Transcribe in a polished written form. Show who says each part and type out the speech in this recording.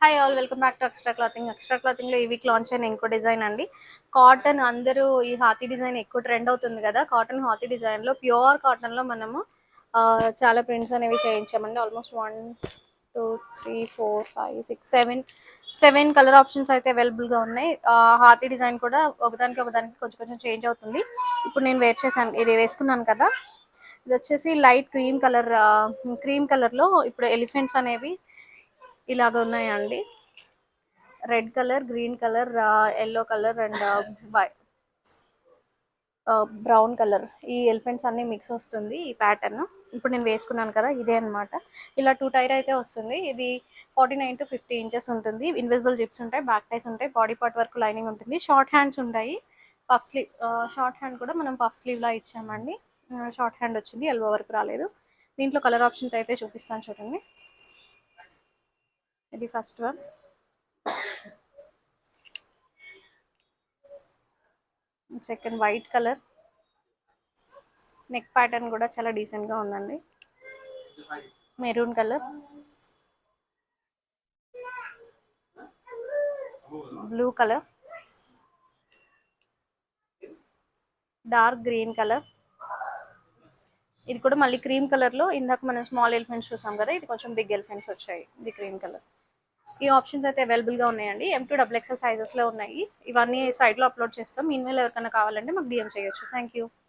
Speaker 1: Hi all, welcome back to extra clothing. ఎక్స్ట్రా క్లాతింగ్లో ఈ వీక్ లాంచ్ అయిన ఇంకో డిజైన్ అండి. కాటన్ అందరూ ఈ హాతీ డిజైన్ ఎక్కువ ట్రెండ్ అవుతుంది కదా. కాటన్ హాతీ డిజైన్లో ప్యూర్ కాటన్లో మనము చాలా ప్రింట్స్ అనేవి చేయించామండి. ఆల్మోస్ట్ 1 2 3 4 5 6 7 కలర్ ఆప్షన్స్ అయితే అవైలబుల్గా ఉన్నాయి. హాతీ డిజైన్ కూడా ఒకదానికి కొంచెం కొంచెం చేంజ్ అవుతుంది. ఇప్పుడు నేను ఇది వేసుకున్నాను కదా, ఇది వచ్చేసి లైట్ క్రీమ్ కలర్లో ఇప్పుడు ఎలిఫెంట్స్ అనేవి ఇలాగ ఉన్నాయండి. Red colour, green colour, yellow colour and brown colour, ఈ ఎలిఫెంట్స్ అన్ని మిక్స్ వస్తుంది ఈ ప్యాటర్న్. ఇప్పుడు నేను వేసుకున్నాను కదా, ఇదే అనమాట. ఇలా 2 టైర్ అయితే వస్తుంది. ఇది 49 to 50 ఇంచెస్ ఉంటుంది. ఇన్విజిబుల్ జిప్స్ ఉంటాయి, బ్యాక్ టైస్ ఉంటాయి, బాడీ పార్ట్ వరకు లైనింగ్ ఉంటుంది, షార్ట్ హ్యాండ్స్ ఉంటాయి. పఫ్ స్లీవ్, షార్ట్ హ్యాండ్ కూడా మనం పఫ్ స్లీవ్ లా ఇచ్చామండి. షార్ట్ హ్యాండ్ వచ్చింది, ఎల్బో వరకు రాలేదు. దీంట్లో కలర్ ఆప్షన్స్ అయితే చూపిస్తాను చూడండి. ఇది first one. Second white colour, neck pattern కూడా చాలా డీసెంట్గా ఉందండి. Maroon colour, blue colour, dark green colour, ఇది కూడా మళ్ళీ క్రీమ్ కలర్లో. ఇందాక మనం స్మాల్ ఎలిఫెంట్స్ చూసాం కదా, ఇది కొంచెం బిగ్ ఎలిఫెంట్స్ వచ్చాయి. ఇది క్రీమ్ కలర్. ఈ ఆప్షన్స్ అయితే అవైలబుల్గా ఉన్నాయండి. M2 XXL సైజెస్లో ఉన్నాయి. ఇవన్నీ సైట్లో అప్లోడ్ చేస్తాం. మీన్వేల్ ఎవరికైనా కావాలంటే మాకు DM చేయొచ్చు. Thank you.